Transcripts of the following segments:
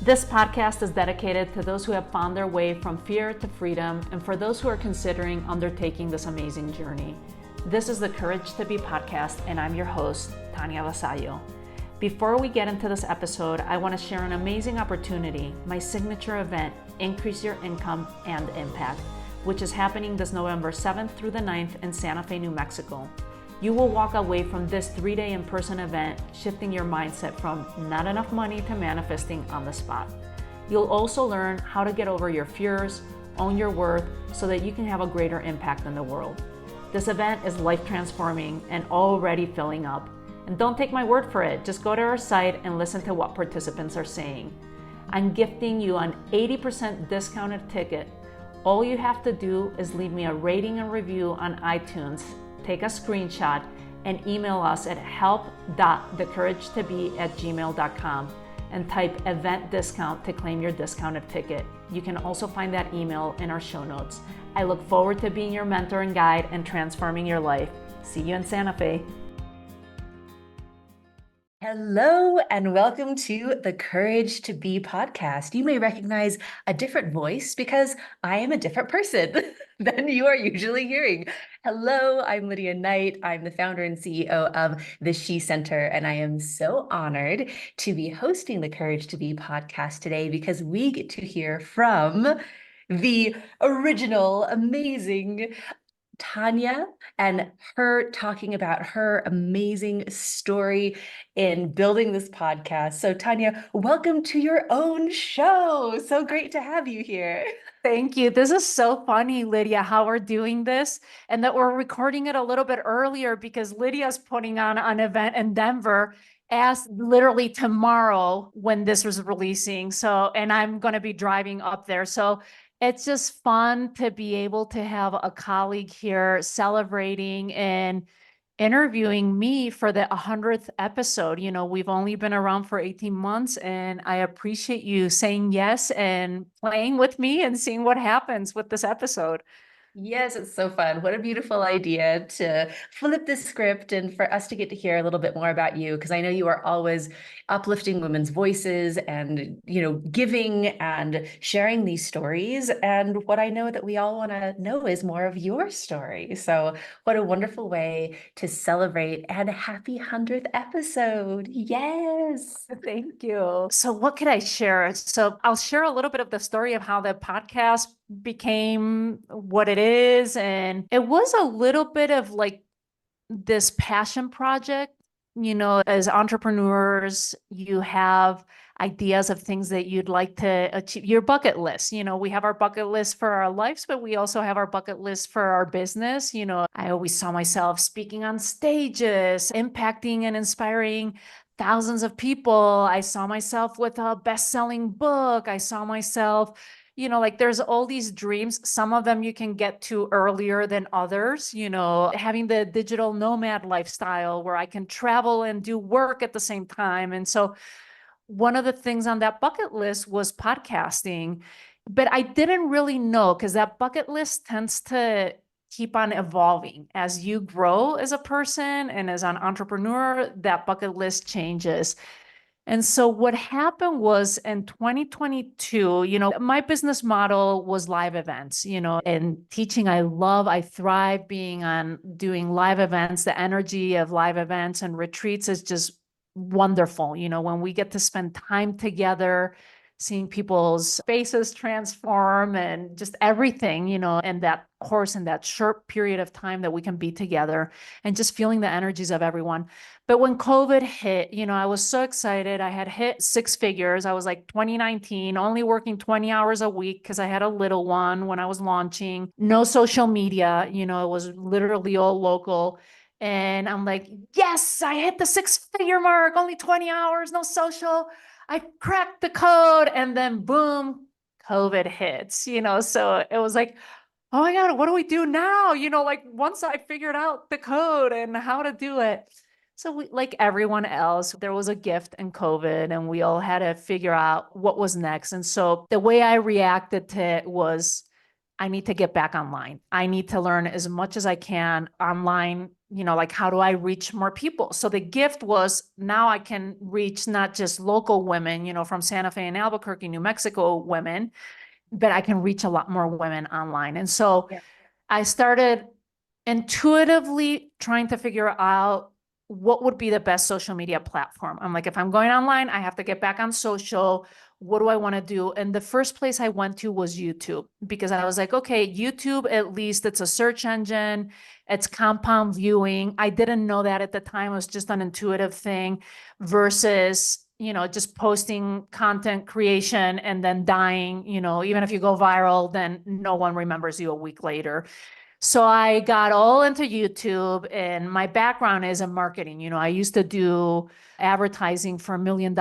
This podcast is dedicated to those who have found their way from fear to freedom and for those who are considering undertaking this amazing journey. This is the Courage to Be podcast, and I'm your host, Tania Vasallo. Before we get into this episode, I want to share an amazing opportunity, my signature event, Increase Your Income and Impact, which is happening this November 7th through the 9th in Santa Fe, New Mexico. You will walk away from this 3-day in-person event shifting your mindset from not enough money to manifesting on the spot. You'll also learn how to get over your fears, own your worth, so that you can have a greater impact in the world. This event is life-transforming and already filling up. And don't take my word for it, just go to our site and listen to what participants are saying. I'm gifting you an 80% discounted ticket. All you have to do is leave me a rating and review on iTunes. Take a screenshot and email us at help.thecouragetobe@gmail.com and type event discount to claim your discounted ticket. You can also find that email in our show notes. I look forward to being your mentor and guide and transforming your life. See you in Santa Fe. Hello and welcome to the Courage to Be podcast. You may recognize a different voice because I am a different person than you are usually hearing. Hello, I'm Lydia Knight. I'm the founder and CEO of the She Center, and I am so honored to be hosting the Courage to Be podcast today because we get to hear from the original, amazing Tania and her talking about her amazing story in building this podcast. So Tania, welcome to your own show. So great to have you here. Thank you. This is so funny, Lydia, how we're doing this and that we're recording it a little bit earlier because Lydia's putting on an event in Denver as literally tomorrow when this was releasing. So, and I'm going to be driving up there. So it's just fun to be able to have a colleague here celebrating and interviewing me for the 100th episode. You know, we've only been around for 18 months and I appreciate you saying yes and playing with me and seeing what happens with this episode. Yes, it's so fun. What a beautiful idea to flip the script and for us to get to hear a little bit more about you, because I know you are always uplifting women's voices and, giving and sharing these stories. And what I know that we all want to know is more of your story. So what a wonderful way to celebrate and happy 100th episode. Yes. Thank you. So what could I share? So I'll share a little bit of the story of how the podcast became what it is. And it was a little bit of like this passion project. You know, as entrepreneurs, you have ideas of things that you'd like to achieve, your bucket list. You know, we have our bucket list for our lives, but we also have our bucket list for our business. You know, I always saw myself speaking on stages, impacting and inspiring thousands of people. I saw myself with a best-selling book. I saw myself, like there's all these dreams. Some of them you can get to earlier than others, having the digital nomad lifestyle where I can travel and do work at the same time. And so one of the things on that bucket list was podcasting, but I didn't really know because that bucket list tends to keep on evolving as you grow as a person and as an entrepreneur, that bucket list changes. And so what happened was in 2022, my business model was live events, and teaching. I thrive doing live events. The energy of live events and retreats is just wonderful. When we get to spend time together, seeing people's faces transform and just everything, and that course in that short period of time that we can be together and just feeling the energies of everyone. But when COVID hit, I was so excited. I had hit 6 figures. I was like 2019, only working 20 hours a week because I had a little one when I was launching. No social media, it was literally all local. And I'm like, yes, I hit the 6-figure mark, only 20 hours, no social. I cracked the code, and then boom, COVID hits, so it was like, oh my God, what do we do now? Like once I figured out the code and how to do it. So we, like everyone else, there was a gift in COVID and we all had to figure out what was next. And so the way I reacted to it was I need to get back online. I need to learn as much as I can online, like how do I reach more people? So the gift was now I can reach not just local women, from Santa Fe and Albuquerque, New Mexico women, but I can reach a lot more women online. And so Yeah. I started intuitively trying to figure out what would be the best social media platform. I'm like, if I'm going online, I have to get back on social. What do I want to do? And the first place I went to was YouTube because I was like, okay, YouTube, at least it's a search engine, it's compound viewing. I didn't know that at the time. It was just an intuitive thing versus, just posting content creation and then dying, even if you go viral, then no one remembers you a week later. So I got all into YouTube, and my background is in marketing. I used to do advertising for $1 million,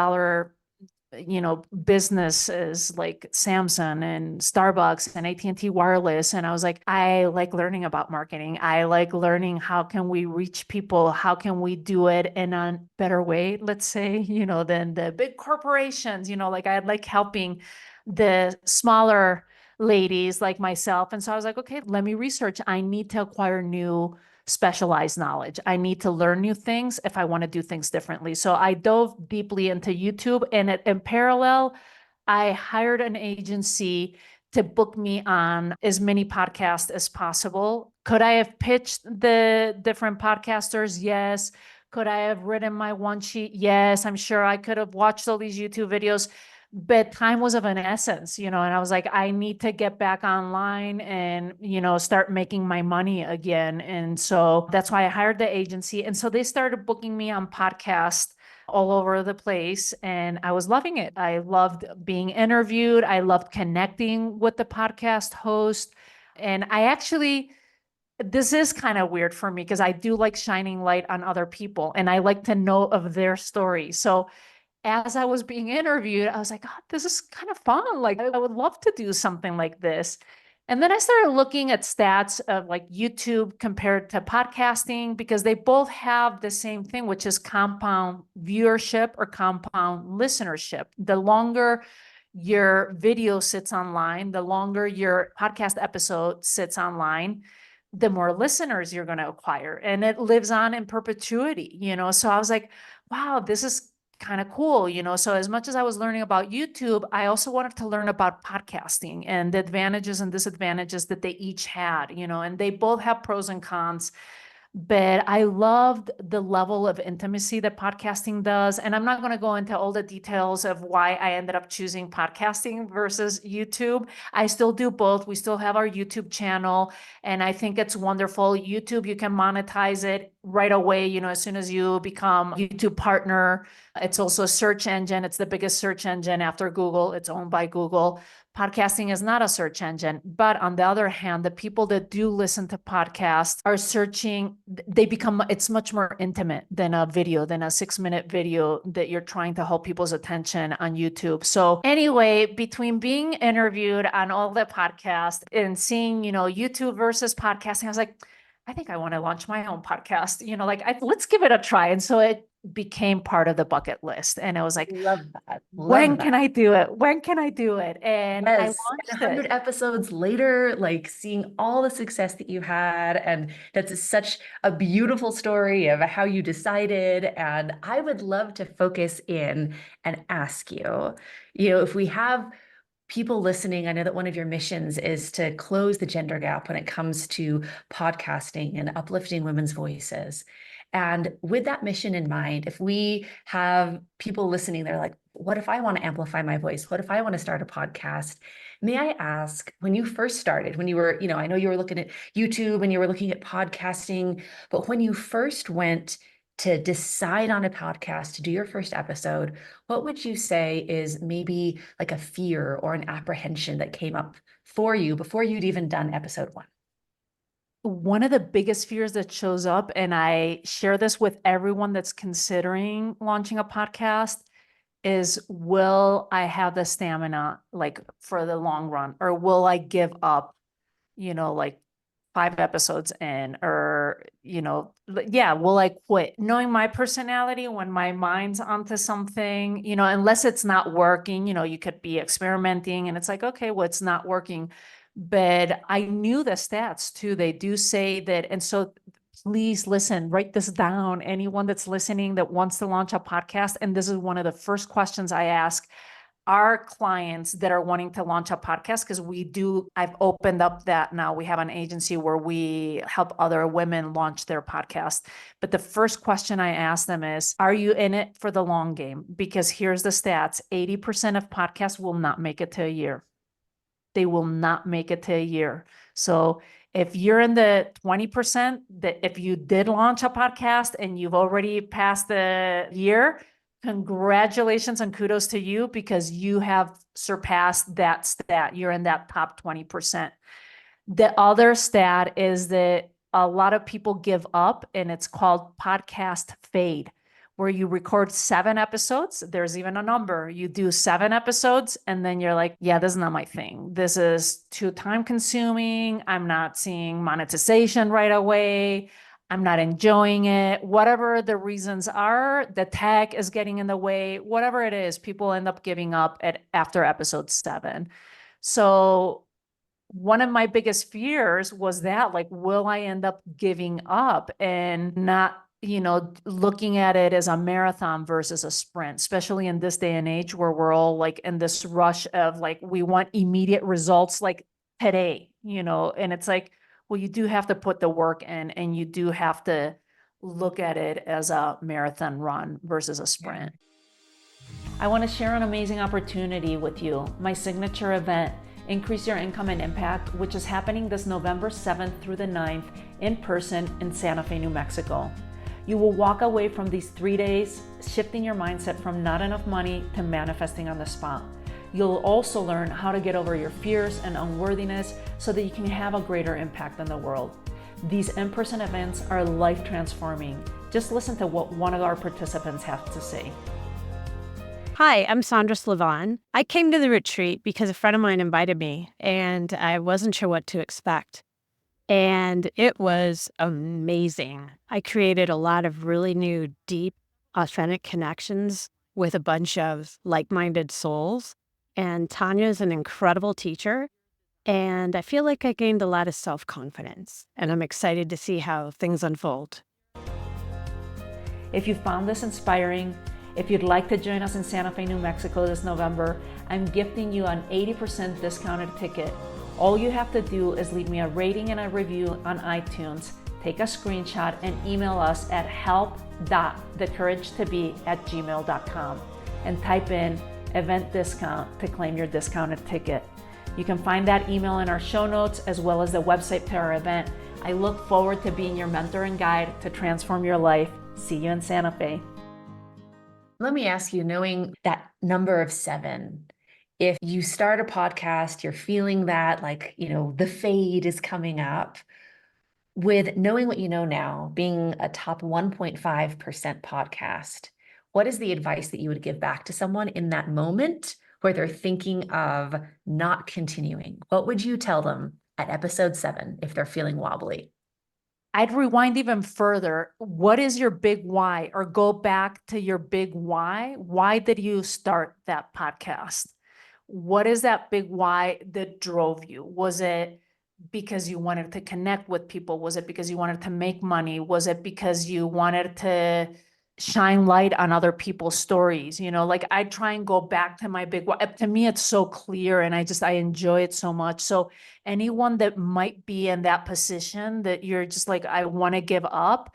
businesses like Samsung and Starbucks and AT&T Wireless. And I was like, I like learning about marketing. I like learning how can we reach people? How can we do it in a better way, let's say, than the big corporations, like I like helping the smaller ladies like myself. And so I was like, okay, let me research. I need to acquire new specialized knowledge. I need to learn new things if I want to do things differently. So I dove deeply into YouTube, and in parallel, I hired an agency to book me on as many podcasts as possible. Could I have pitched the different podcasters? Yes. Could I have written my one sheet? Yes. I'm sure I could have watched all these YouTube videos, but time was of an essence, and I was like, I need to get back online and, start making my money again. And so that's why I hired the agency. And so they started booking me on podcasts all over the place. And I was loving it. I loved being interviewed. I loved connecting with the podcast host. And I actually, this is kind of weird for me because I do like shining light on other people and I like to know of their story. So as I was being interviewed, I was like, God, this is kind of fun. Like, I would love to do something like this. And then I started looking at stats of like YouTube compared to podcasting because they both have the same thing, which is compound viewership or compound listenership. The longer your video sits online, the longer your podcast episode sits online, the more listeners you're going to acquire. And it lives on in perpetuity, So I was like, wow, this is kind of cool, So as much as I was learning about YouTube, I also wanted to learn about podcasting and the advantages and disadvantages that they each had, and they both have pros and cons. But I loved the level of intimacy that podcasting does. And I'm not going to go into all the details of why I ended up choosing podcasting versus YouTube. I still do both. We still have our YouTube channel, and I think it's wonderful. YouTube, you can monetize it right away, as soon as you become a YouTube partner. It's also a search engine. It's the biggest search engine after Google. It's owned by Google. Podcasting is not a search engine. But on the other hand, the people that do listen to podcasts are searching, it's much more intimate than a video, than a 6-minute video that you're trying to hold people's attention on YouTube. So anyway, between being interviewed on all the podcasts and seeing, YouTube versus podcasting, I was like, I think I want to launch my own podcast, let's give it a try. And so it became part of the bucket list. And I was like, Love that. Love when can that. I do it? When can I do it? And I Yes. And launched 100 it. episodes later, like seeing all the success that you had. And that's such a beautiful story of how you decided. And I would love to focus in and ask you, if we have people listening, I know that one of your missions is to close the gender gap when it comes to podcasting and uplifting women's voices. And with that mission in mind, if we have people listening, they're like, what if I want to amplify my voice? What if I want to start a podcast? May I ask, when you first started, when you were, I know you were looking at YouTube and you were looking at podcasting, but when you first went to decide on a podcast to do your first episode, what would you say is maybe like a fear or an apprehension that came up for you before you'd even done episode one? One of the biggest fears that shows up, and I share this with everyone that's considering launching a podcast, is will I have the stamina like for the long run, or will I give up, like 5 episodes in, or, yeah, will I quit? Knowing my personality, when my mind's onto something, unless it's not working, you could be experimenting and it's like, okay, well, it's not working. But I knew the stats too. They do say that. And so please listen, write this down. Anyone that's listening that wants to launch a podcast. And this is one of the first questions I ask our clients that are wanting to launch a podcast, because I've opened up that now. We have an agency where we help other women launch their podcast. But the first question I ask them is, are you in it for the long game? Because here's the stats: 80% of podcasts will not make it to a year. They will not make it to a year. So if you're in the 20%, that if you did launch a podcast and you've already passed the year, congratulations and kudos to you, because you have surpassed that stat. You're in that top 20%. The other stat is that a lot of people give up, and it's called podcast fade, where you record 7 episodes. There's even a number. You do 7 episodes, and then you're like, yeah, this is not my thing. This is too time consuming. I'm not seeing monetization right away. I'm not enjoying it. Whatever the reasons are, the tech is getting in the way, whatever it is, people end up giving up after episode 7. So one of my biggest fears was that, like, will I end up giving up and not, looking at it as a marathon versus a sprint, especially in this day and age where we're all like in this rush of like, we want immediate results like today, and it's like, well, you do have to put the work in, and you do have to look at it as a marathon run versus a sprint. I want to share an amazing opportunity with you, my signature event, Increase Your Income and Impact, which is happening this November 7th through the 9th in person in Santa Fe, New Mexico. You will walk away from these 3 days shifting your mindset from not enough money to manifesting on the spot. You'll also learn how to get over your fears and unworthiness so that you can have a greater impact on the world. These in-person events are life transforming. Just listen to what one of our participants has to say. Hi, I'm Sandra Slavon. I came to the retreat because a friend of mine invited me, and I wasn't sure what to expect. And it was amazing. I created a lot of really new, deep, authentic connections with a bunch of like-minded souls. And Tanya's an incredible teacher, and I feel like I gained a lot of self-confidence, and I'm excited to see how things unfold. If you found this inspiring, if you'd like to join us in Santa Fe, New Mexico this November, I'm gifting you an 80% discounted ticket. All you have to do is leave me a rating and a review on iTunes, take a screenshot, and email us at help.thecouragetobe@gmail.com and type in event discount to claim your discounted ticket. You can find that email in our show notes as well as the website to our event. I look forward to being your mentor and guide to transform your life. See you in Santa Fe. Let me ask you, knowing that number of 7, if you start a podcast, you're feeling that like, the fade is coming up, with knowing what you know now, being a top 1.5% podcast, what is the advice that you would give back to someone in that moment where they're thinking of not continuing? What would you tell them at episode 7 if they're feeling wobbly? I'd rewind even further. What is your big why? Or go back to your big why. Why did you start that podcast? What is that big why that drove you? Was it because you wanted to connect with people? Was it because you wanted to make money? Was it because you wanted to shine light on other people's stories? Like, I try and go back to my big why. To me, it's so clear, and I enjoy it so much. So anyone that might be in that position that you're just like, I want to give up,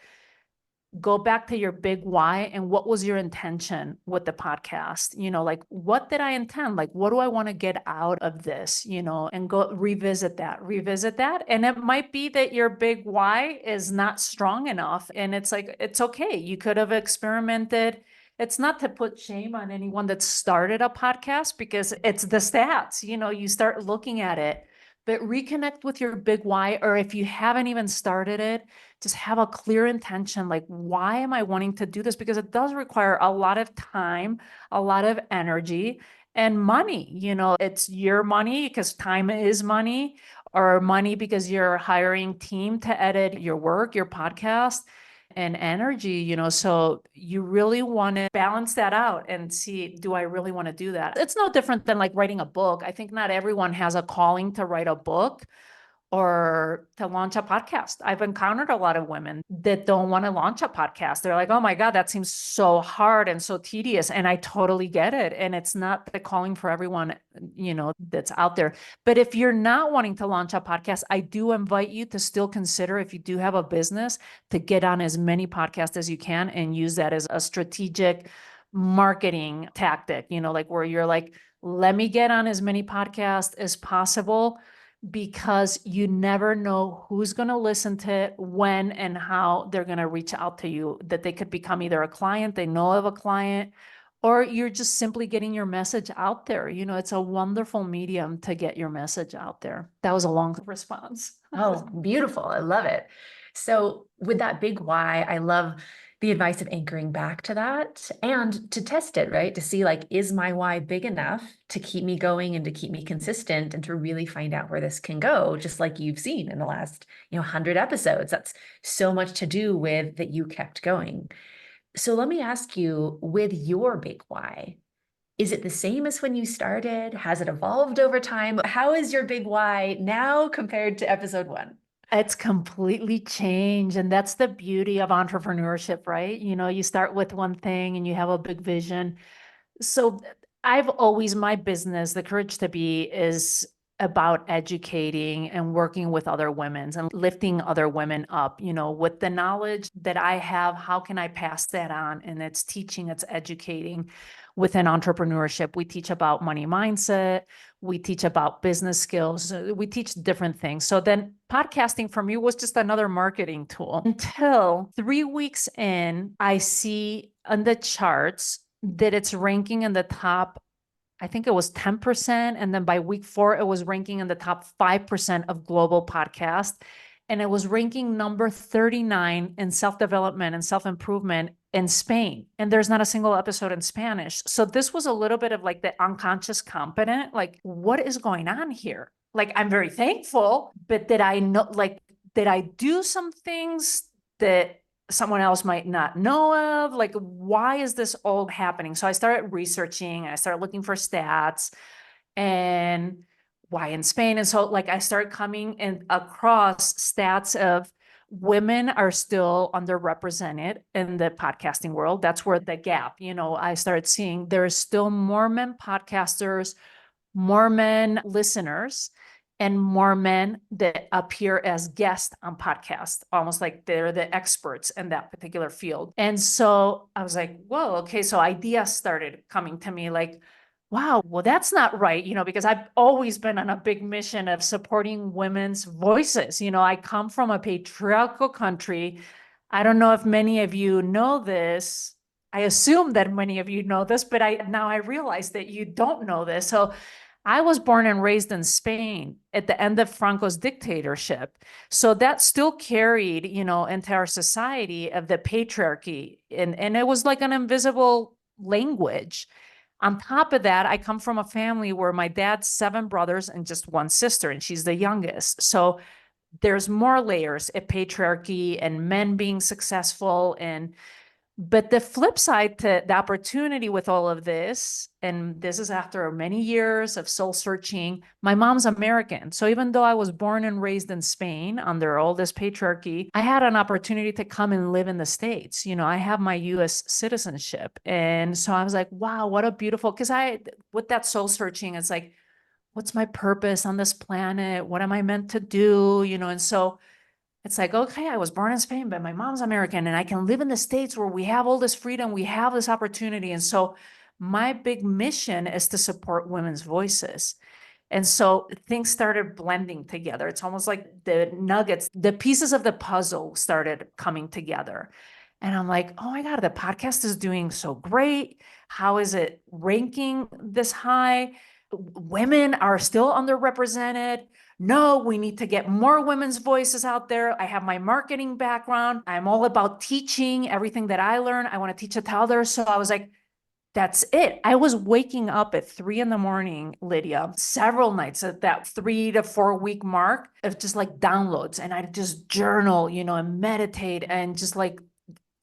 go back to your big why. And what was your intention with the podcast? Like, what did I intend? Like, what do I want to get out of this? And go revisit that. And it might be that your big why is not strong enough. And it's like, it's okay. You could have experimented. It's not to put shame on anyone that started a podcast, because it's the stats, you start looking at it. But reconnect with your big why, or if you haven't even started it, just have a clear intention. Like, why am I wanting to do this? Because it does require a lot of time, a lot of energy, and money. It's your money because time is money, or money because you're hiring team to edit your work, your podcast. and energy, so you really want to balance that out and see, do I really want to do that? It's no different than like writing a book. I think not everyone has a calling to write a book or to launch a podcast. I've encountered a lot of women that don't want to launch a podcast. They're like, oh my God, that seems so hard and so tedious. And I totally get it. And it's not the calling for everyone, that's out there. But if you're not wanting to launch a podcast, I do invite you to still consider, if you do have a business, to get on as many podcasts as you can and use that as a strategic marketing tactic, like where you're like, let me get on as many podcasts as possible, because you never know who's going to listen to it, when and how they're going to reach out to you, that they could become either a client, they know of a client, or you're just simply getting your message out there. It's a wonderful medium to get your message out there. That was a long response. Oh, beautiful. I love it. So with that big why, I love the advice of anchoring back to that and to test it, right? To see like, is my why big enough to keep me going and to keep me consistent and to really find out where this can go, just like you've seen in the last, 100 episodes. That's so much to do with that you kept going. So let me ask you, with your big why, is it the same as when you started? Has it evolved over time? How is your big why now compared to episode 1? It's completely changed. And that's the beauty of entrepreneurship, right? You start with one thing and you have a big vision. So I've always, my business, The Courage to Be, is about educating and working with other women and lifting other women up, with the knowledge that I have. How can I pass that on? And it's teaching, it's educating within entrepreneurship. We teach about money mindset. We teach about business skills. We teach different things. So then podcasting for me was just another marketing tool, until 3 weeks in, I see on the charts that it's ranking in the top, I think it was 10%. And then by week 4, it was ranking in the top 5% of global podcasts. And it was ranking number 39 in self-development and self-improvement in Spain. And there's not a single episode in Spanish. So this was a little bit of like the unconscious competent, like, what is going on here? Like, I'm very thankful, but did I know, like, did I do some things that someone else might not know of? Like, why is this all happening? So I started researching, I started looking for stats and why in Spain. And so like I started coming in across stats of women are still underrepresented in the podcasting world. That's where the gap, I started seeing there is still more men podcasters, more men listeners, and more men that appear as guests on podcasts, almost like they're the experts in that particular field. And so I was like, whoa, okay. So ideas started coming to me like, wow, well, that's not right, because I've always been on a big mission of supporting women's voices. I come from a patriarchal country. I don't know if many of you know this. I assume that many of you know this, but now I realize that you don't know this. So I was born and raised in Spain at the end of Franco's dictatorship. So that still carried, into our society of the patriarchy. And it was like an invisible language. On top of that, I come from a family where my dad's 7 brothers and just 1 sister, and she's the youngest. So there's more layers of patriarchy and men being successful. But the flip side to the opportunity with all of this, and this is after many years of soul searching, my mom's American. So even though I was born and raised in Spain under all this patriarchy, I had an opportunity to come and live in the States. I have my US citizenship. And so I was like, wow, what a beautiful, because with that soul searching, it's like, what's my purpose on this planet? What am I meant to do? And so it's like, okay, I was born in Spain, but my mom's American and I can live in the States where we have all this freedom, we have this opportunity. And so my big mission is to support women's voices. And so things started blending together. It's almost like the nuggets, the pieces of the puzzle started coming together. And I'm like, oh my God, the podcast is doing so great. How is it ranking this high? Women are still underrepresented. No, we need to get more women's voices out there. I have my marketing background. I'm all about teaching everything that I learn. I want to teach it to others. So I was like, that's it. I was waking up at 3 a.m, Lydia, several nights at that 3 to 4 week mark of just like downloads. And I just journal, and meditate and just like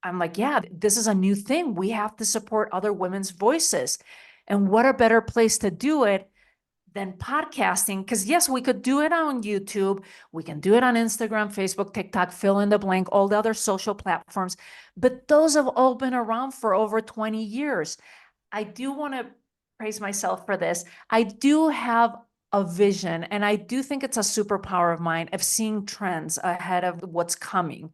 I'm like, yeah, this is a new thing. We have to support other women's voices. And what a better place to do it than podcasting? Because yes, we could do it on YouTube. We can do it on Instagram, Facebook, TikTok, fill in the blank, all the other social platforms. But those have all been around for over 20 years. I do want to praise myself for this. I do have a vision, and I do think it's a superpower of mine of seeing trends ahead of what's coming.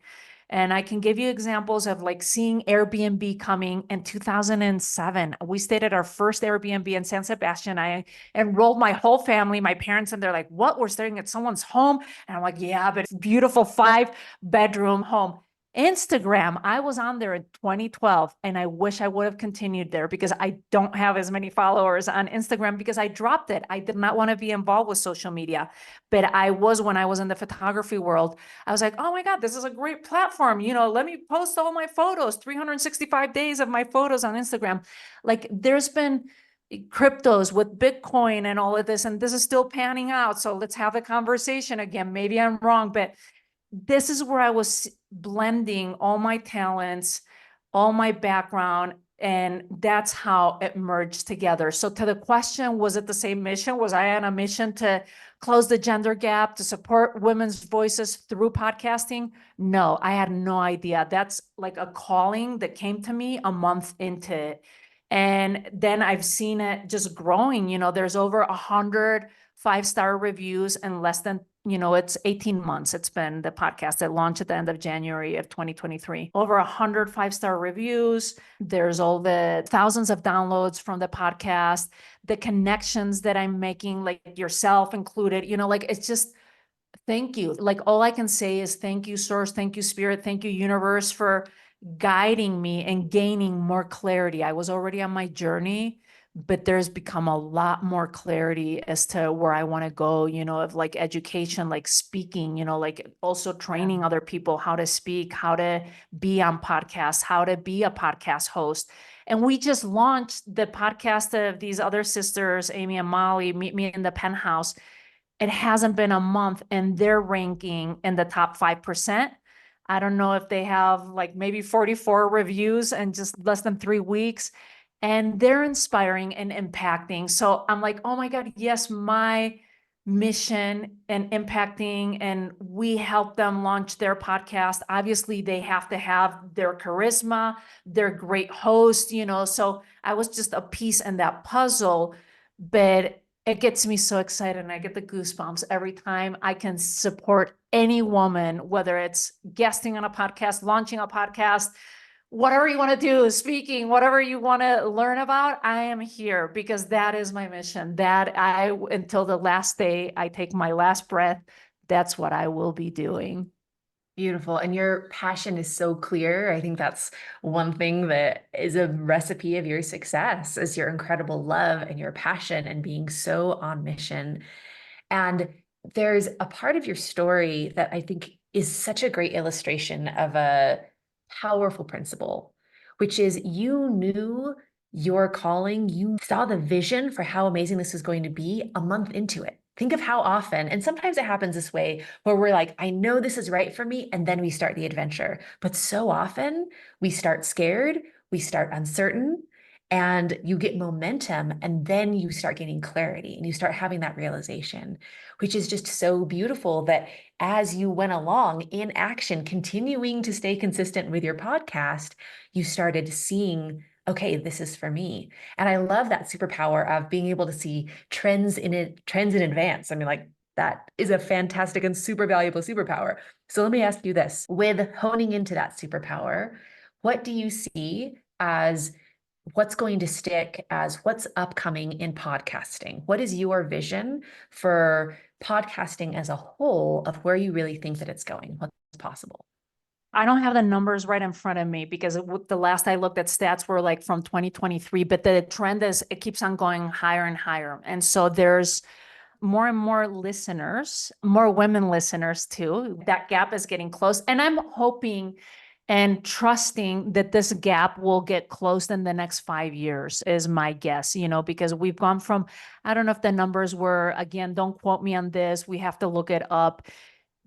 And I can give you examples of like seeing Airbnb coming in 2007. We stayed at our first Airbnb in San Sebastian. I enrolled my whole family, my parents, and they're like, "What? We're staying at someone's home?" And I'm like, "Yeah, but it's a beautiful 5-bedroom home." Instagram, I was on there in 2012, and I wish I would have continued there because I don't have as many followers on Instagram because I dropped it. I did not want to be involved with social media, but I was when I was in the photography world. I was like, oh my God, this is a great platform. Let me post all my photos, 365 days of my photos on Instagram. Like there's been cryptos with Bitcoin and all of this, and this is still panning out. So let's have a conversation again. Maybe I'm wrong, but this is where I was blending all my talents, all my background, and that's how it merged together. So to the question, was it the same mission? Was I on a mission to close the gender gap, to support women's voices through podcasting? No, I had no idea. That's like a calling that came to me a month into it. And then I've seen it just growing. There's over 100 5-star reviews in less than it's 18 months. It's been the podcast that launched at the end of January of 2023. Over 100 5-star reviews. There's all the thousands of downloads from the podcast, the connections that I'm making, like yourself included, like it's just, thank you. Like all I can say is thank you, source, thank you, spirit, thank you, universe, for guiding me and gaining more clarity. I was already on my journey, but there's become a lot more clarity as to where I want to go, of like education, like speaking, like also training other people how to speak, how to be on podcasts, how to be a podcast host. And we just launched the podcast of these other sisters, Amy and Molly, Meet Me in the Penthouse. It hasn't been a month and they're ranking in the top 5%. I don't know if they have like maybe 44 reviews in just less than 3 weeks, and they're inspiring and impacting. So I'm like, oh my God, yes, my mission and impacting, and we help them launch their podcast. Obviously, they have to have their charisma, they're great hosts, so I was just a piece in that puzzle, but it gets me so excited and I get the goosebumps every time I can support any woman, whether it's guesting on a podcast, launching a podcast, whatever you want to do, speaking, whatever you want to learn about, I am here because that is my mission. Until the last day I take my last breath, that's what I will be doing. Beautiful. And your passion is so clear. I think that's one thing that is a recipe of your success is your incredible love and your passion and being so on mission. And there's a part of your story that I think is such a great illustration of a powerful principle, which is you knew your calling, you saw the vision for how amazing this was going to be a month into it. Think of how often, and sometimes it happens this way, where we're like, I know this is right for me, and then we start the adventure. But so often we start scared, we start uncertain, and you get momentum, and then you start gaining clarity and you start having that realization, which is just so beautiful that as you went along in action, continuing to stay consistent with your podcast, you started seeing, okay, this is for me. And I love that superpower of being able to see trends in advance. I mean, like that is a fantastic and super valuable superpower. So let me ask you this, with honing into that superpower, what do you see as what's going to stick, as what's upcoming in podcasting? What is your vision for podcasting as a whole of where you really think that it's going? What's possible? I don't have the numbers right in front of me because the last I looked at stats were like from 2023, but the trend is it keeps on going higher and higher. And so there's more and more listeners, more women listeners too. That gap is getting close. And I'm hoping and trusting that this gap will get closed in the next 5 years is my guess, because we've gone from, I don't know if the numbers were, again, don't quote me on this, we have to look it up,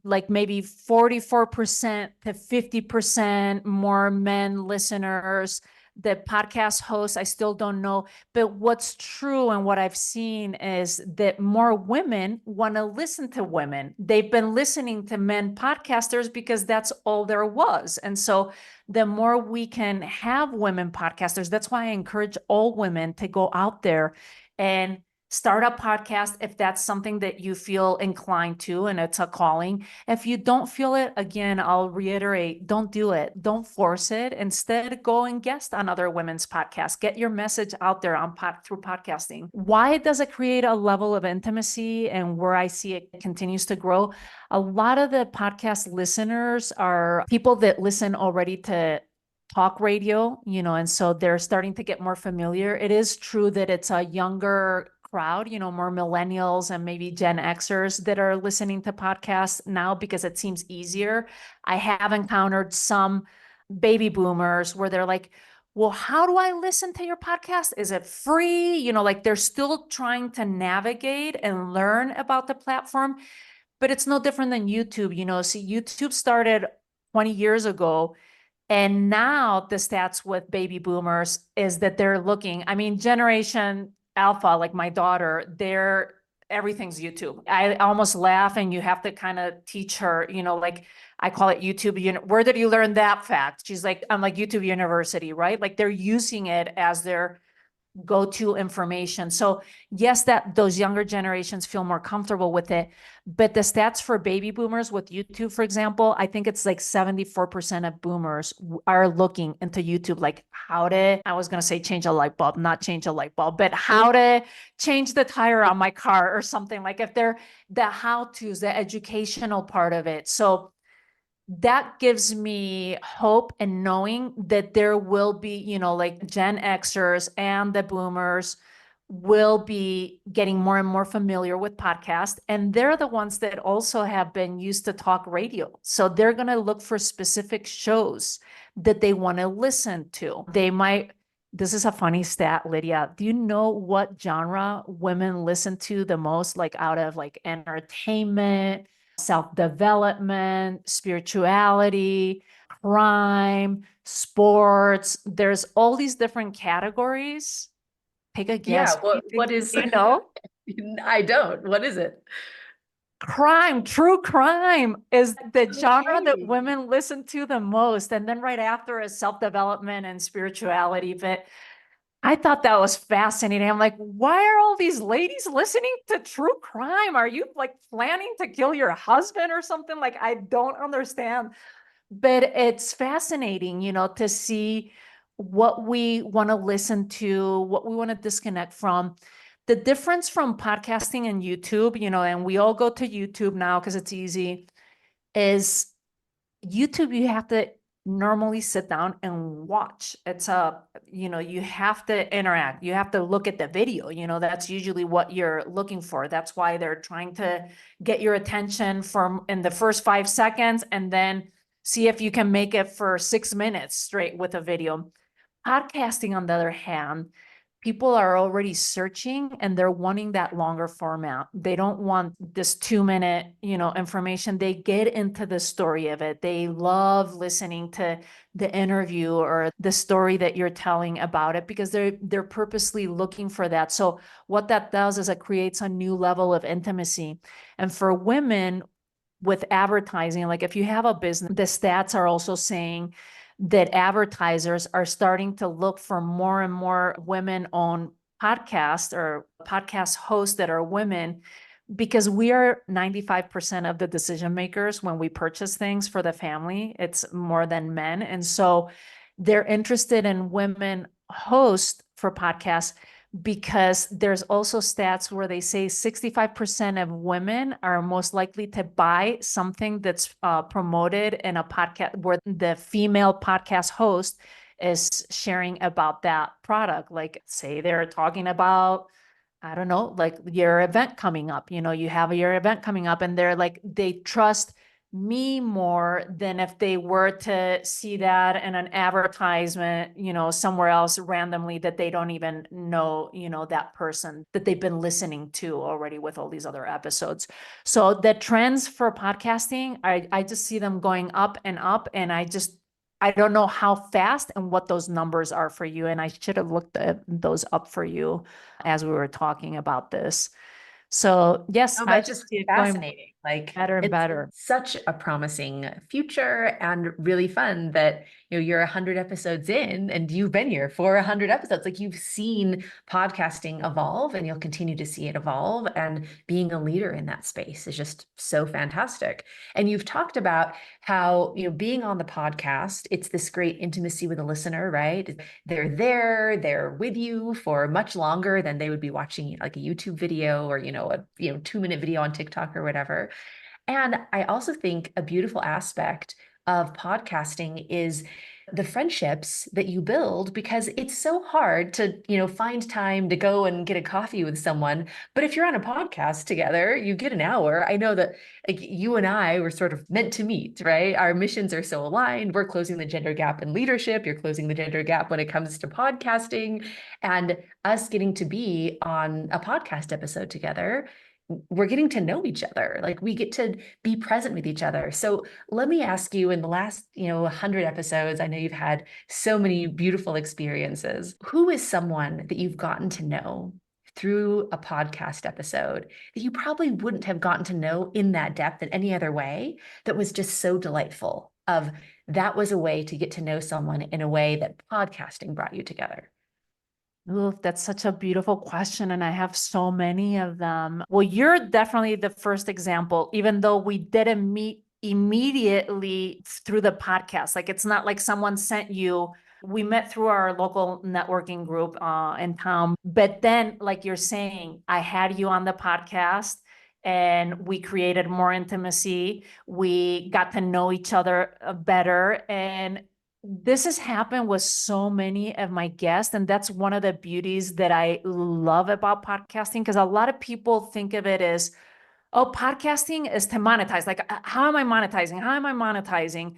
like maybe 44% to 50% more men listeners. The podcast hosts, I still don't know. But what's true and what I've seen is that more women want to listen to women. They've been listening to men podcasters because that's all there was. And so the more we can have women podcasters, that's why I encourage all women to go out there and start a podcast if that's something that you feel inclined to and it's a calling. If you don't feel it, again, I'll reiterate, don't do it. Don't force it. Instead, go and guest on other women's podcasts. Get your message out there through podcasting. Why does it create a level of intimacy, and where I see it continues to grow? A lot of the podcast listeners are people that listen already to talk radio, and so they're starting to get more familiar. It is true that it's a younger crowd, more millennials and maybe Gen Xers that are listening to podcasts now because it seems easier. I have encountered some baby boomers where they're like, well, how do I listen to your podcast? Is it free? Like they're still trying to navigate and learn about the platform, but it's no different than YouTube. See, YouTube started 20 years ago. And now the stats with baby boomers is that they're looking, I mean, Generation Alpha, like my daughter, everything's YouTube. I almost laugh, and you have to kind of teach her, like I call it YouTube. Where did you learn that fact? She's like, I'm like YouTube University, right? Like they're using it as their go-to information. So yes, that those younger generations feel more comfortable with it, but the stats for baby boomers with YouTube, for example, I think it's like 74% of boomers are looking into YouTube, like I was going to say change a light bulb, not change a light bulb, but how to change the tire on my car or something. Like if they're the how-tos, the educational part of it. So that gives me hope and knowing that there will be, like Gen Xers and the boomers will be getting more and more familiar with podcasts. And they're the ones that also have been used to talk radio. So they're going to look for specific shows that they want to listen to. This is a funny stat, Lydia. Do you know what genre women listen to the most, like out of like entertainment, self-development, spirituality, crime, sports? There's all these different categories. Take a guess. Yeah, what is You know? I don't. What is it? Crime, true crime is the genre that Okay. women listen to the most. And then right after is self-development and spirituality. But I thought that was fascinating. I'm like, why are all these ladies listening to true crime? Are you like planning to kill your husband or something? Like, I don't understand. But it's fascinating, to see what we want to listen to, what we want to disconnect from. The difference from podcasting and YouTube, and we all go to YouTube now because it's easy, is YouTube, you have to normally sit down and watch. You have to interact. You have to look at the video. That's usually what you're looking for. That's why they're trying to get your attention from in the first 5 seconds and then see if you can make it for 6 minutes straight with a video. Podcasting, on the other hand, people are already searching and they're wanting that longer format. They don't want this 2 minute, information. They get into the story of it. They love listening to the interview or the story that you're telling about it because they're purposely looking for that. So what that does is it creates a new level of intimacy. And for women with advertising, like if you have a business, the stats are also saying that advertisers are starting to look for more and more women-owned podcasts or podcast hosts that are women, because we are 95% of the decision makers when we purchase things for the family. It's more than men. And so they're interested in women hosts for podcasts because there's also stats where they say 65% of women are most likely to buy something that's promoted in a podcast where the female podcast host is sharing about that product. Like say they're talking about, I don't know, like your event coming up, you have your event coming up and they're like, they trust me more than if they were to see that in an advertisement, somewhere else randomly that they don't even know, that person that they've been listening to already with all these other episodes. So the trends for podcasting, I just see them going up and up, and I don't know how fast and what those numbers are for you. And I should have looked those up for you as we were talking about this. So yes, Oh, I that's just just see it going fascinating. Like better and it's better. such a promising future and really fun that you're 100 episodes in and you've been here for 100 episodes. Like you've seen podcasting evolve and you'll continue to see it evolve. And being a leader in that space is just so fantastic. And you've talked about how being on the podcast, it's this great intimacy with a listener, right? They're there, they're with you for much longer than they would be watching like a YouTube video or a 2-minute video on TikTok or whatever. And I also think a beautiful aspect of podcasting is the friendships that you build, because it's so hard to, find time to go and get a coffee with someone. But if you're on a podcast together, you get an hour. I know that like you and I were sort of meant to meet, right? Our missions are so aligned. We're closing the gender gap in leadership. You're closing the gender gap when it comes to podcasting, and us getting to be on a podcast episode together, we're getting to know each other. Like we get to be present with each other. So let me ask you, in the last 100 episodes, I know you've had so many beautiful experiences. Who is someone that you've gotten to know through a podcast episode that you probably wouldn't have gotten to know in that depth in any other way, that was just so delightful, of that was a way to get to know someone in a way that podcasting brought you together? Ooh, that's such a beautiful question, and I have so many of them. Well, you're definitely the first example, even though we didn't meet immediately through the podcast. Like it's not like someone sent you. We met through our local networking group in town. But then, like you're saying, I had you on the podcast and we created more intimacy. We got to know each other better. And this has happened with so many of my guests, and that's one of the beauties that I love about podcasting, because a lot of people think of it as, oh, podcasting is to monetize. Like, how am I monetizing? How am I monetizing?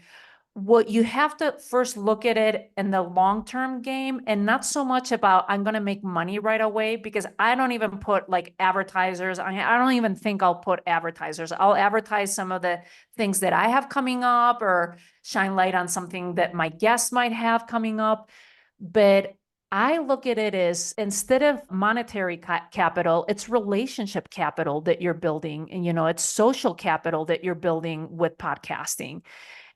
What you have to first look at it in the long-term game, and not so much about I'm going to make money right away, because I don't even put like advertisers. I don't even think I'll put advertisers. I'll advertise some of the things that I have coming up, or shine light on something that my guests might have coming up. But I look at it as, instead of monetary capital, it's relationship capital that you're building. And, it's social capital that you're building with podcasting.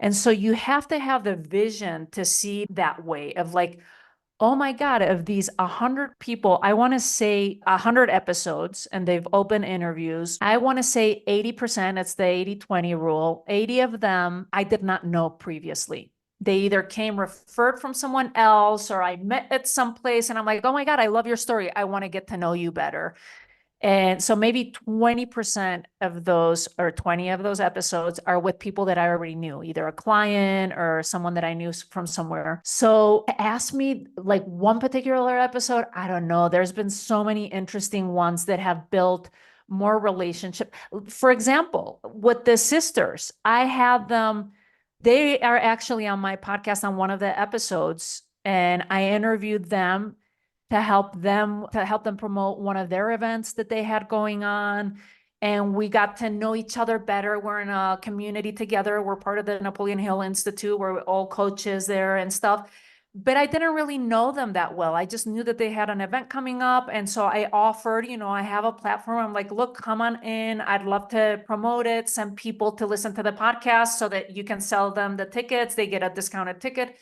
And so you have to have the vision to see that way of like, oh my God, of these 100 people, I want to say 100 episodes, and they've open interviews. I want to say 80%, it's the 80-20 rule. 80 of them I did not know previously. They either came referred from someone else, or I met at some place and I'm like, oh my God, I love your story. I want to get to know you better. And so maybe 20% of those, or 20 of those episodes, are with people that I already knew, either a client or someone that I knew from somewhere. So ask me like one particular episode. I don't know. There's been so many interesting ones that have built more relationship. For example, with the sisters, I had them, they are actually on my podcast on one of the episodes, and I interviewed them to help them promote one of their events that they had going on. And we got to know each other better. We're in a community together. We're part of the Napoleon Hill Institute. We're all coaches there and stuff. But I didn't really know them that well. I just knew that they had an event coming up. And so I offered, I have a platform. I'm like, look, come on in. I'd love to promote it, send people to listen to the podcast so that you can sell them the tickets. They get a discounted ticket.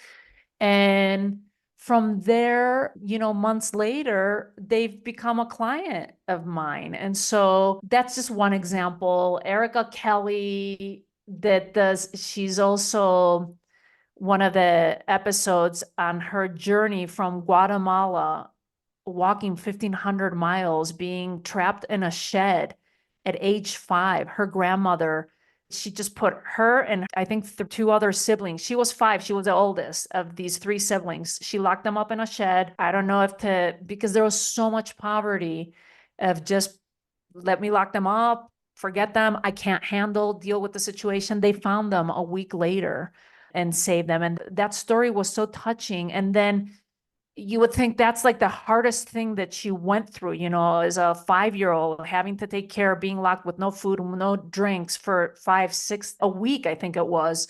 And from there, months later, they've become a client of mine. And so that's just one example. Erica Kelly, she's also one of the episodes on her journey from Guatemala, walking 1,500 miles, being trapped in a shed at age 5. Her grandmother, she just put her and I think the 2 other siblings. She was 5. She was the oldest of these 3 siblings. She locked them up in a shed. I don't know because there was so much poverty, of just let me lock them up. forget them. I can't deal with the situation. They found them a week later and saved them. And that story was so touching. And then you would think that's like the hardest thing that she went through, as a 5-year-old, having to take care of being locked with no food, no drinks for 5, 6, a week, I think it was.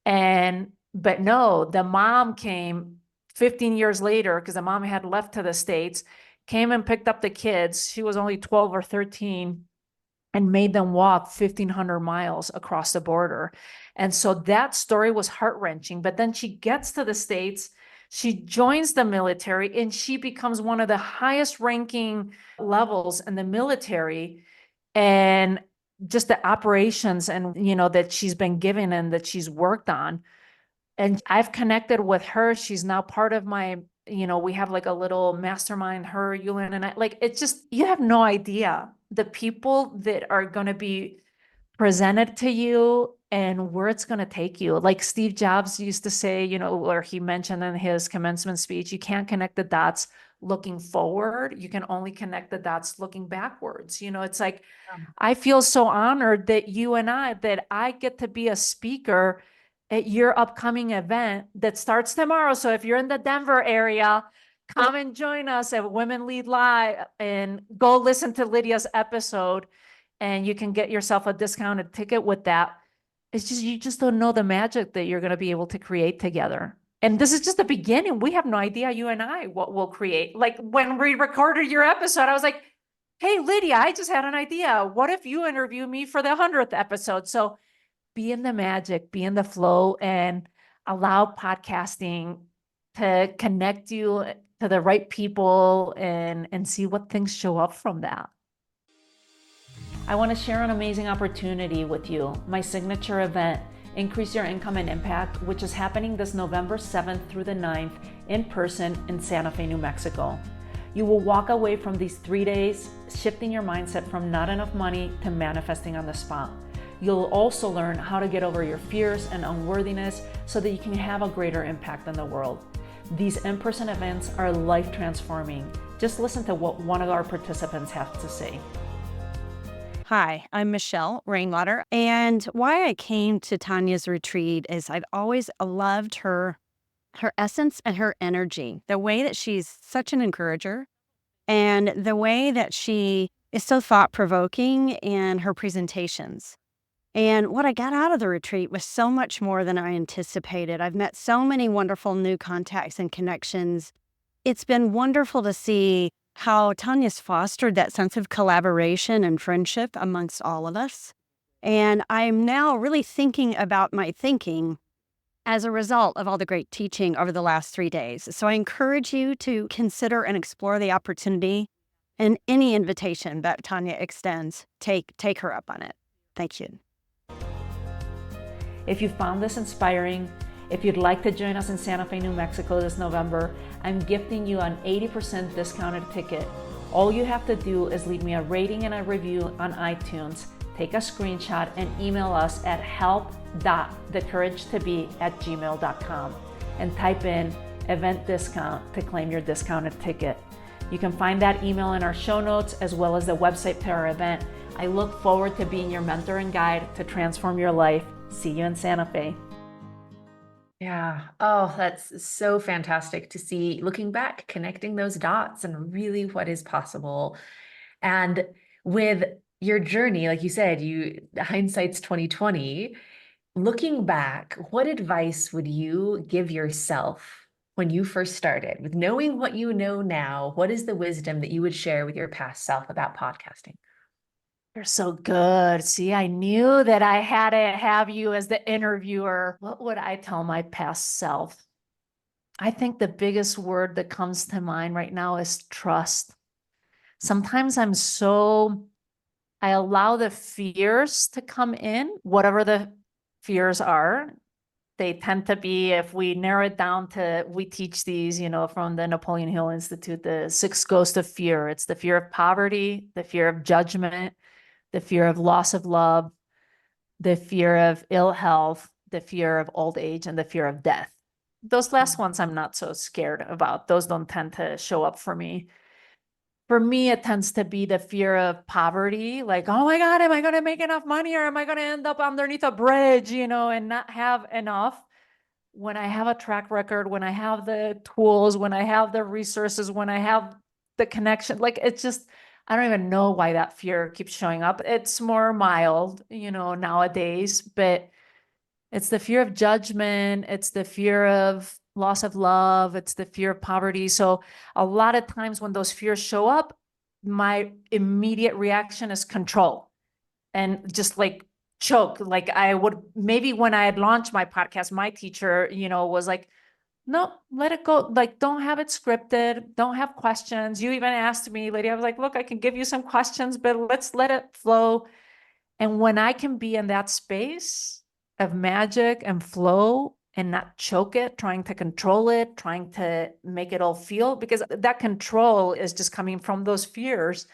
But no, the mom came 15 years later because the mom had left to the States, came and picked up the kids. She was only 12 or 13 and made them walk 1,500 miles across the border. And so that story was heart-wrenching. But then she gets to the States, she joins the military, and she becomes one of the highest ranking levels in the military. And just the operations and, that she's been given and that she's worked on. And I've connected with her. She's now part of my, we have like a little mastermind, her, Yulin, and I. Like, it's just, you have no idea the people that are going to be presented to you and where it's going to take you. Like Steve Jobs used to say, or he mentioned in his commencement speech, you can't connect the dots looking forward. You can only connect the dots looking backwards. It's like, I feel so honored that that I get to be a speaker at your upcoming event that starts tomorrow. So if you're in the Denver area, come and join us at Women Lead Live and go listen to Lydia's episode, and you can get yourself a discounted ticket with that. It's just, you just don't know the magic that you're going to be able to create together. And this is just the beginning. We have no idea, you and I, what we'll create. Like when we recorded your episode, I was like, hey, Lydia, I just had an idea. What if you interview me for the 100th episode? So be in the magic, be in the flow, and allow podcasting to connect you to the right people and see what things show up from that. I want to share an amazing opportunity with you. My signature event, Increase Your Income and Impact, which is happening this November 7th through the 9th in person in Santa Fe, New Mexico. You will walk away from these 3 days shifting your mindset from not enough money to manifesting on the spot. You'll also learn how to get over your fears and unworthiness so that you can have a greater impact in the world. These in-person events are life transforming. Just listen to what one of our participants has to say. Hi, I'm Michelle Rainwater, and why I came to Tania's retreat is I've always loved her essence and her energy, the way that she's such an encourager, and the way that she is so thought-provoking in her presentations. And what I got out of the retreat was so much more than I anticipated. I've met so many wonderful new contacts and connections. It's been wonderful to see how Tanya's fostered that sense of collaboration and friendship amongst all of us. And I'm now really thinking about my thinking as a result of all the great teaching over the last 3 days. So I encourage you to consider and explore the opportunity, and any invitation that Tania extends, take her up on it. Thank you. If you found this inspiring, if you'd like to join us in Santa Fe, New Mexico this November, I'm gifting you an 80% discounted ticket. All you have to do is leave me a rating and a review on iTunes, take a screenshot, and email us at help.thecouragetobe@gmail.com and type in event discount to claim your discounted ticket. You can find that email in our show notes as well as the website to our event. I look forward to being your mentor and guide to transform your life. See you in Santa Fe. Yeah. Oh, that's so fantastic to see, looking back, connecting those dots and really what is possible. And with your journey, like you said, hindsight's 2020. Looking back, what advice would you give yourself when you first started? With knowing what you know now, what is the wisdom that you would share with your past self about podcasting? You're so good. See, I knew that I had to have you as the interviewer. What would I tell my past self? I think the biggest word that comes to mind right now is trust. Sometimes I allow the fears to come in, whatever the fears are. They tend to be, if we narrow it down to, we teach these, from the Napoleon Hill Institute, the 6 ghosts of fear. It's the fear of poverty, the fear of judgment, the fear of loss of love, the fear of ill health, the fear of old age, and the fear of death. Those last ones I'm not so scared about. Those don't tend to show up for me. For me, it tends to be the fear of poverty. Like, oh my God, am I going to make enough money or am I going to end up underneath a bridge, and not have enough? When I have a track record, when I have the tools, when I have the resources, when I have the connection, like it's just, I don't even know why that fear keeps showing up. It's more mild, nowadays, but it's the fear of judgment. It's the fear of loss of love. It's the fear of poverty. So a lot of times when those fears show up, my immediate reaction is control and just like choke. Like I would maybe when I had launched my podcast, my teacher, was like, no, let it go. Like, don't have it scripted. Don't have questions. You even asked me, lady, I was like, look, I can give you some questions, but let's let it flow. And when I can be in that space of magic and flow and not choke it, trying to control it, trying to make it all feel, because that control is just coming from those fears.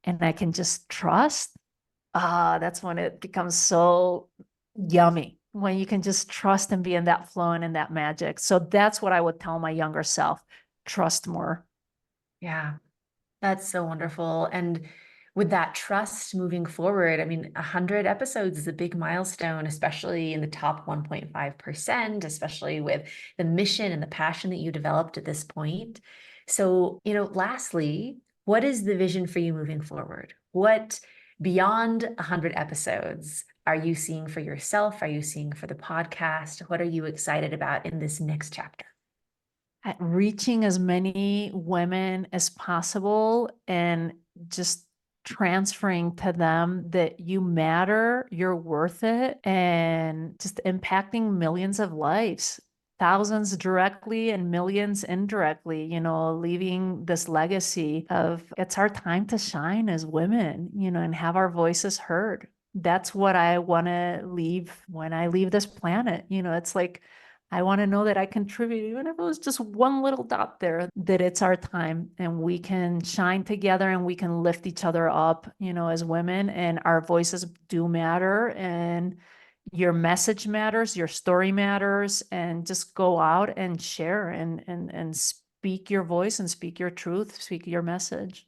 And I can just trust. That's when it becomes so yummy, when you can just trust and be in that flow and in that magic. So that's what I would tell my younger self. Trust more. Yeah. That's so wonderful. And with that trust moving forward, I mean, 100 episodes is a big milestone, especially in the top 1.5%, especially with the mission and the passion that you developed at this point. So, lastly, what is the vision for you moving forward? What beyond 100 episodes are you seeing for yourself? Are you seeing for the podcast? What are you excited about in this next chapter? At reaching as many women as possible and just transferring to them that you matter, you're worth it, and just impacting millions of lives, thousands directly and millions indirectly, leaving this legacy of it's our time to shine as women, and have our voices heard. That's what I want to leave when I leave this planet. It's like, I want to know that I contribute, even if it was just one little dot there, that it's our time and we can shine together and we can lift each other up, as women, and our voices do matter and your message matters, your story matters, and just go out and share and speak your voice and speak your truth, speak your message.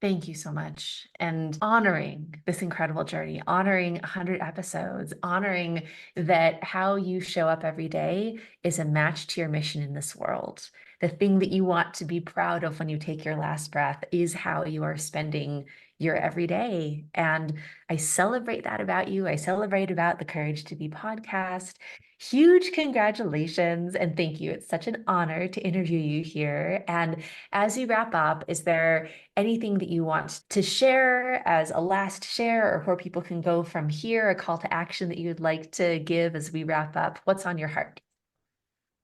Thank you so much. And honoring this incredible journey, honoring 100 episodes, honoring that how you show up every day is a match to your mission in this world. The thing that you want to be proud of when you take your last breath is how you are spending your everyday. And I celebrate that about you. I celebrate about the Courage to Be podcast. Huge congratulations and thank you. It's such an honor to interview you here. And as we wrap up, is there anything that you want to share as a last share, or where people can go from here, a call to action that you would like to give as we wrap up? What's on your heart?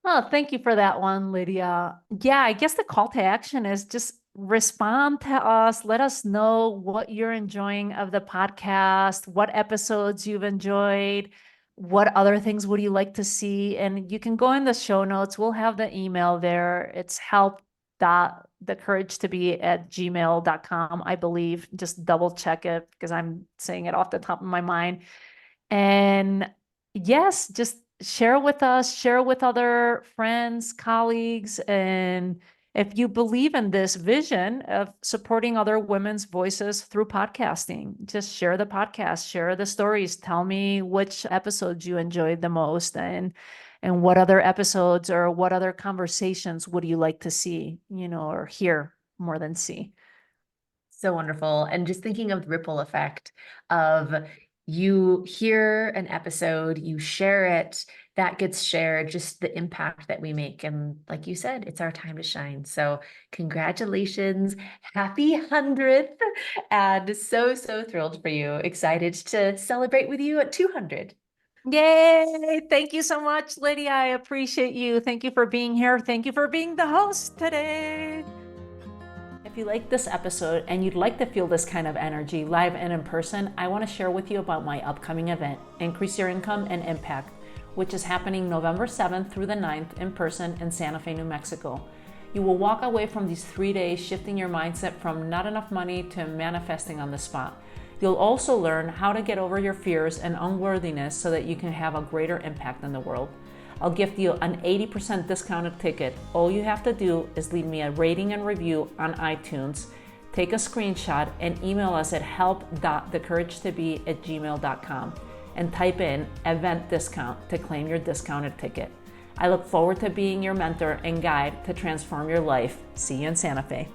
Oh, thank you for that one, Lydia. Yeah, I guess the call to action is just respond to us. Let us know what you're enjoying of the podcast, what episodes you've enjoyed, what other things would you like to see. And you can go in the show notes. We'll have the email there. It's help.thecourage2be@gmail.com, I believe. Just double check it because I'm saying it off the top of my mind. And yes, just share with us, share with other friends, colleagues. And if you believe in this vision of supporting other women's voices through podcasting, just share the podcast, share the stories. Tell me which episodes you enjoyed the most and what other episodes or what other conversations would you like to see, or hear more than see. So wonderful. And just thinking of the ripple effect of you hear an episode, you share it, that gets shared, just the impact that we make. And like you said, it's our time to shine. So congratulations, happy 100th. And so, so thrilled for you. Excited to celebrate with you at 200. Yay! Thank you so much, Lydia. I appreciate you. Thank you for being here. Thank you for being the host today. If you like this episode and you'd like to feel this kind of energy live and in person, I want to share with you about my upcoming event, Increase Your Income and Impact, which is happening November 7th through the 9th in person in Santa Fe, New Mexico. You will walk away from these 3 days shifting your mindset from not enough money to manifesting on the spot. You'll also learn how to get over your fears and unworthiness so that you can have a greater impact in the world. I'll gift you an 80% discounted ticket. All you have to do is leave me a rating and review on iTunes, take a screenshot, and email us at help.thecouragetobe@gmail.com and type in event discount to claim your discounted ticket. I look forward to being your mentor and guide to transform your life. See you in Santa Fe.